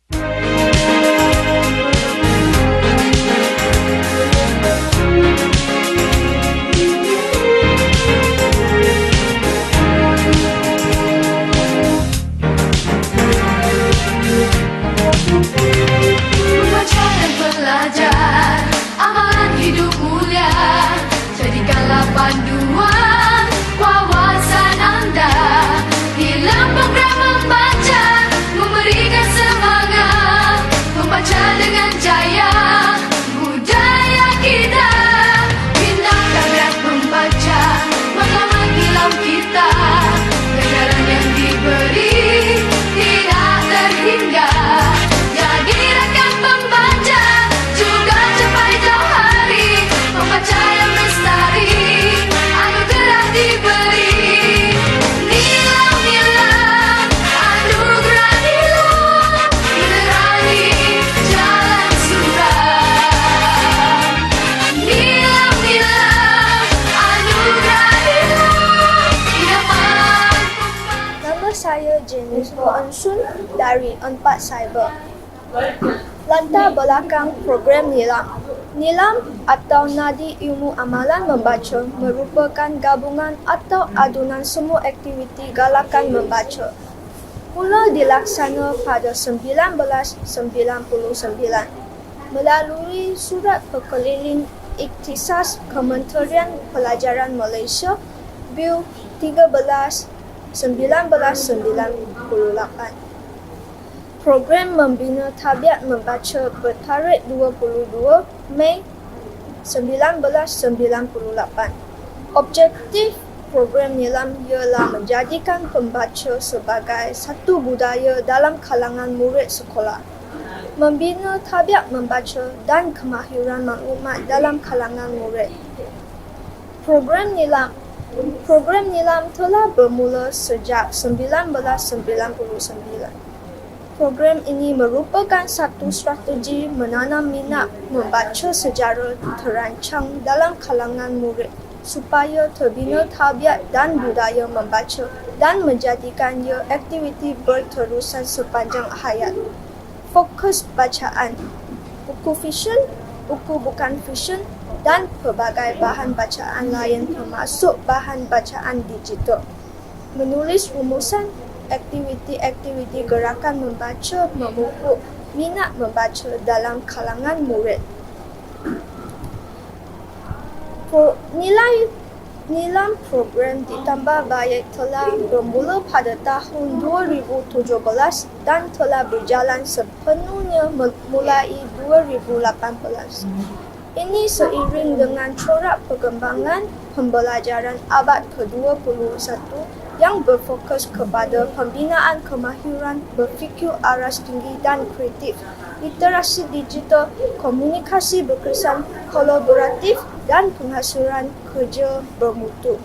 Membaca dan belajar, amalan hidup mulia, jadikanlah panduan wawasan anda. Dalam program membaca, memberikan semangat, membaca dengan jaya, budaya kita. Bina tabiat membaca, maka menghilang kita. Ganjaran yang diberi tidak terhingga. Jadi rekan pembaca, juga capai jauh hari. Membaca yang lestari, anugerah diberi. Nilam-nilam, anugerah nilam, menerangi jalan suram. Nilam-nilam, anugerah nilam, idaman pembaca. Nama saya Jenis Moan Sun dari 4 Cyber. Latar belakang program Nilam. Nilam atau Nadi Ilmu Amalan Membaca merupakan gabungan atau adunan semua aktiviti galakan membaca. Mula dilaksana pada 1999 melalui Surat Perkeliling Ikhtisas Kementerian Pelajaran Malaysia Bil 13 1998. Program membina tabiat membaca bertarikh 22 Mei 1998. Objektif program Nilam ialah menjadikan pembaca sebagai satu budaya dalam kalangan murid sekolah, membina tabiat membaca dan kemahiran maklumat dalam kalangan murid. Program Nilam telah bermula sejak 1999. Program ini merupakan satu strategi menanam minat membaca secara terancang dalam kalangan murid supaya terbina tabiat dan budaya membaca dan menjadikannya aktiviti berterusan sepanjang hayat. Fokus bacaan, buku fiksyen, buku bukan fiksyen dan pelbagai bahan bacaan lain termasuk bahan bacaan digital. Menulis rumusan aktiviti-aktiviti gerakan membaca memupuk minat membaca dalam kalangan murid. Nilam program ditambah baik telah bermula pada tahun 2017 dan telah berjalan sepenuhnya mulai 2018. Ini seiring dengan corak perkembangan pembelajaran abad ke-21 yang berfokus kepada pembinaan kemahiran berfikir aras tinggi dan kreatif, literasi digital, komunikasi berkesan, kolaboratif dan penghasilan kerja bermutu.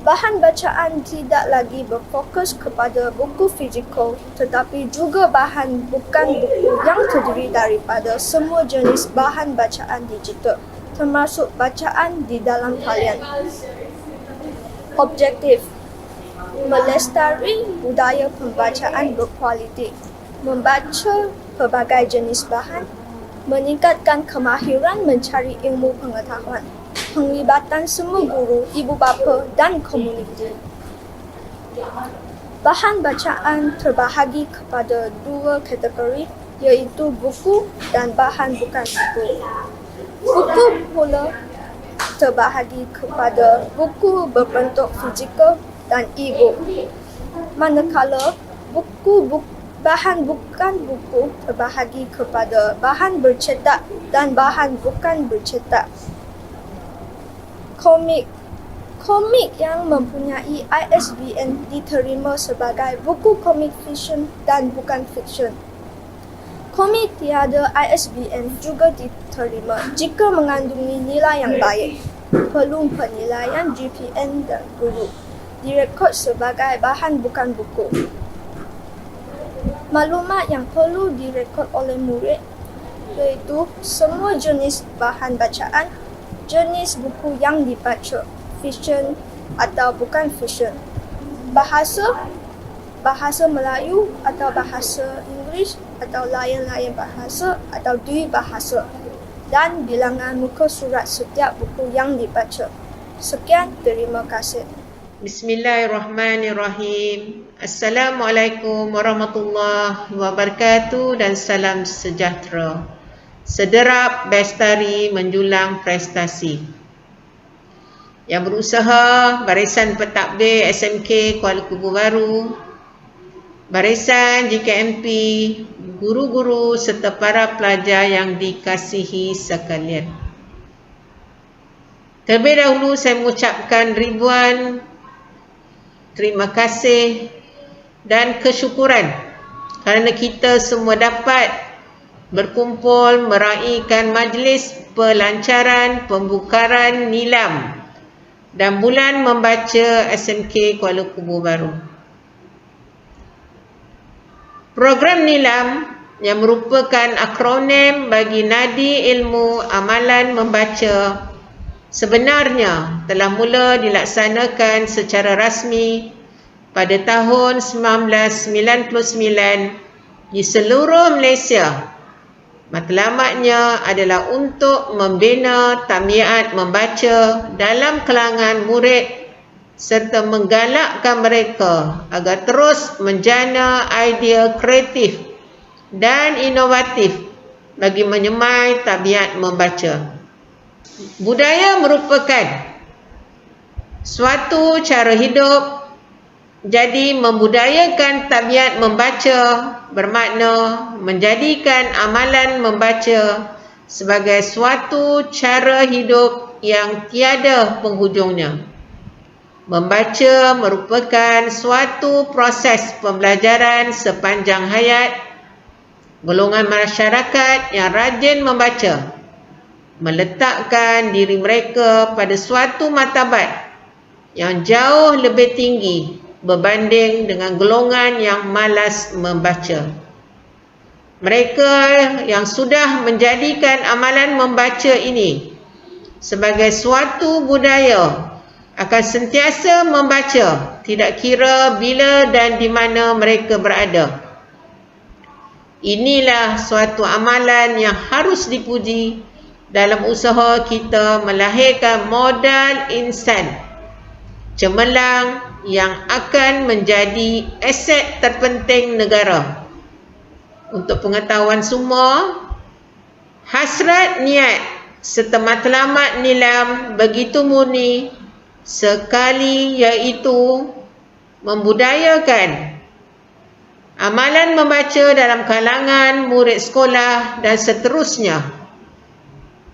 Bahan bacaan tidak lagi berfokus kepada buku fizikal tetapi juga bahan bukan buku yang terdiri daripada semua jenis bahan bacaan digital termasuk bacaan di dalam talian. Objektif: melestari budaya pembacaan berkualiti, membaca pelbagai jenis bahan, meningkatkan kemahiran mencari ilmu pengetahuan, penglibatan semua guru, ibu bapa dan komuniti. Bahan bacaan terbahagi kepada dua kategori iaitu buku dan bahan bukan buku. Buku pula terbahagi kepada buku berbentuk fizikal dan e-book. Manakala bahan bukan buku terbahagi kepada bahan bercetak dan bahan bukan bercetak. Komik yang mempunyai ISBN diterima sebagai buku komik fiksyen dan bukan fiksyen. Komik tiada ISBN juga diterima jika mengandungi nilai yang baik, perlu penilaian GPN dan guru, direkod sebagai bahan bukan buku. Maklumat yang perlu direkod oleh murid iaitu semua jenis bahan bacaan, jenis buku yang dibaca, fiksyen atau bukan fiksyen, bahasa Melayu atau bahasa Inggeris, Inggeris atau lain-lain bahasa atau dibahasa, dan bilangan muka surat setiap buku yang dibaca. Sekian, terima kasih. Bismillahirrahmanirrahim. Assalamualaikum warahmatullahi wabarakatuh dan salam sejahtera. Sederap Bestari menjulang prestasi. Yang berusaha Barisan Pentadbir SMK Kuala Kubu Baru, Barisan JKMP, guru-guru serta para pelajar yang dikasihi sekalian. Terlebih dahulu saya mengucapkan ribuan terima kasih dan kesyukuran kerana kita semua dapat berkumpul meraihkan majlis pelancaran pembukaran Nilam dan Bulan Membaca SMK Kuala Kubu Baru. Program Nilam yang merupakan akronim bagi Nadi Ilmu Amalan Membaca sebenarnya telah mula dilaksanakan secara rasmi pada tahun 1999 di seluruh Malaysia. Matlamatnya adalah untuk membina tabiat membaca dalam kalangan murid serta menggalakkan mereka agar terus menjana idea kreatif dan inovatif bagi menyemai tabiat membaca. Budaya merupakan suatu cara hidup, jadi membudayakan tabiat membaca bermakna menjadikan amalan membaca sebagai suatu cara hidup yang tiada penghujungnya. Membaca merupakan suatu proses pembelajaran sepanjang hayat. Golongan masyarakat yang rajin membaca meletakkan diri mereka pada suatu martabat yang jauh lebih tinggi berbanding dengan golongan yang malas membaca. Mereka yang sudah menjadikan amalan membaca ini sebagai suatu budaya akan sentiasa membaca, tidak kira bila dan di mana mereka berada. Inilah suatu amalan yang harus dipuji dalam usaha kita melahirkan modal insan cemerlang yang akan menjadi aset terpenting negara. Untuk pengetahuan semua, hasrat niat serta matlamat Nilam begitu murni sekali, iaitu membudayakan amalan membaca dalam kalangan murid sekolah dan seterusnya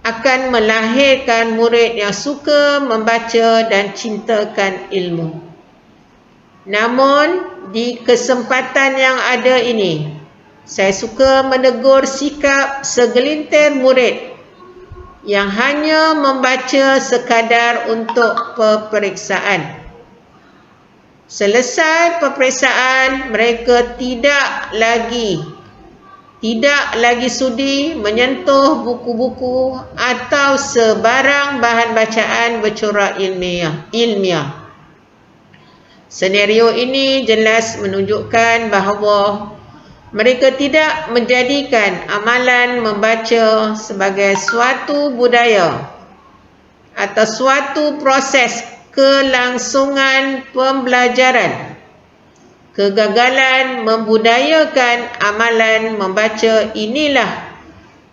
akan melahirkan murid yang suka membaca dan cintakan ilmu. Namun, di kesempatan yang ada ini, saya suka menegur sikap segelintir murid yang hanya membaca sekadar untuk peperiksaan. Selesai peperiksaan, mereka tidak lagi sudi menyentuh buku-buku atau sebarang bahan bacaan bercorak ilmiah. Senario ini jelas menunjukkan bahawa mereka tidak menjadikan amalan membaca sebagai suatu budaya atau suatu proses kelangsungan pembelajaran. Kegagalan membudayakan amalan membaca inilah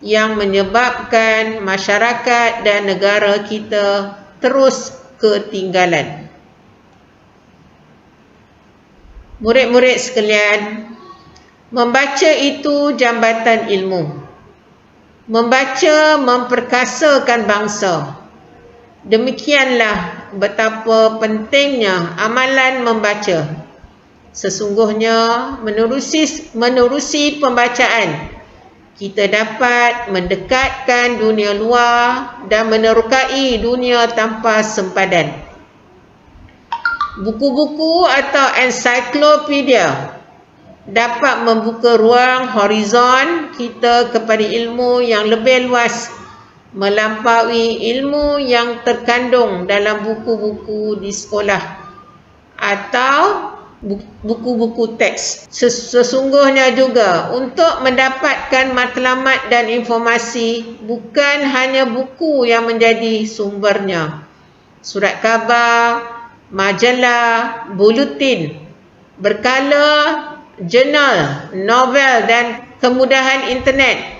yang menyebabkan masyarakat dan negara kita terus ketinggalan. Murid-murid sekalian, membaca itu jambatan ilmu. Membaca memperkasakan bangsa. Demikianlah betapa pentingnya amalan membaca. Sesungguhnya menerusi pembacaan, kita dapat mendekatkan dunia luar dan menerokai dunia tanpa sempadan. Buku-buku atau ensiklopedia dapat membuka ruang horizon kita kepada ilmu yang lebih luas melampaui ilmu yang terkandung dalam buku-buku di sekolah atau buku-buku teks. Sesungguhnya juga untuk mendapatkan matlamat dan informasi bukan hanya buku yang menjadi sumbernya. Surat khabar, majalah, buletin, berkala, jurnal, novel dan kemudahan internet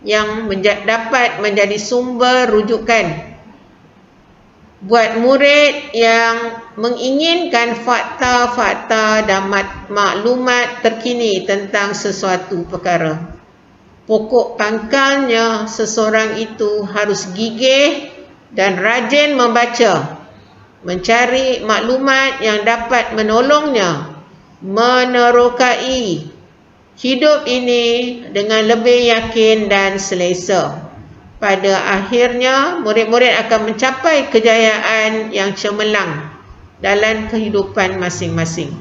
yang dapat menjadi sumber rujukan buat murid yang menginginkan fakta-fakta dan maklumat terkini tentang sesuatu perkara. Pokok pangkalnya seseorang itu harus gigih dan rajin membaca, mencari maklumat yang dapat menolongnya menerokai hidup ini dengan lebih yakin dan selesa. Pada akhirnya, murid-murid akan mencapai kejayaan yang cemerlang dalam kehidupan masing-masing.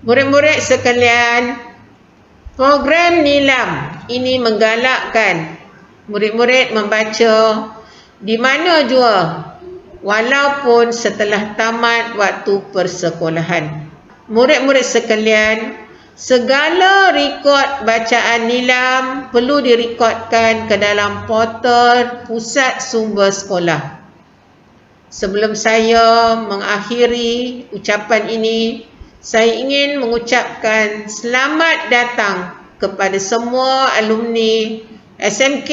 Murid-murid sekalian, program Nilam ini menggalakkan murid-murid membaca di mana jua, walaupun setelah tamat waktu persekolahan. Murid-murid sekalian, segala rekod bacaan Nilam perlu direkodkan ke dalam portal Pusat Sumber Sekolah. Sebelum saya mengakhiri ucapan ini, saya ingin mengucapkan selamat datang kepada semua alumni SMK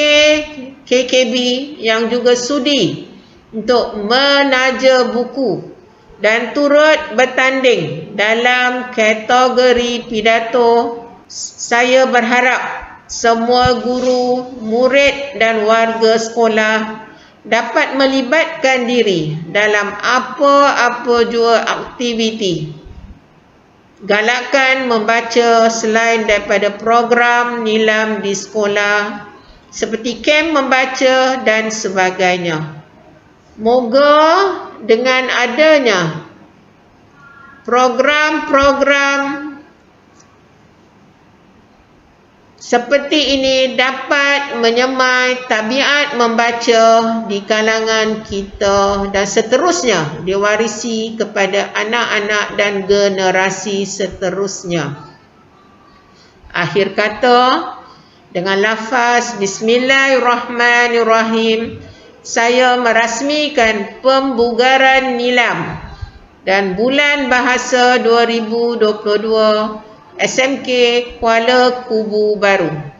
KKB yang juga sudi untuk menaja buku dan turut bertanding dalam kategori pidato. Saya berharap semua guru, murid dan warga sekolah dapat melibatkan diri dalam apa-apa jua aktiviti. Galakkan membaca selain daripada program Nilam di sekolah seperti kem membaca dan sebagainya. Moga dengan adanya program-program seperti ini dapat menyemai tabiat membaca di kalangan kita dan seterusnya diwarisi kepada anak-anak dan generasi seterusnya. Akhir kata, dengan lafaz Bismillahirrahmanirrahim, saya merasmikan pembugaran Nilam dan Bulan Bahasa 2022 SMK Kuala Kubu Baru.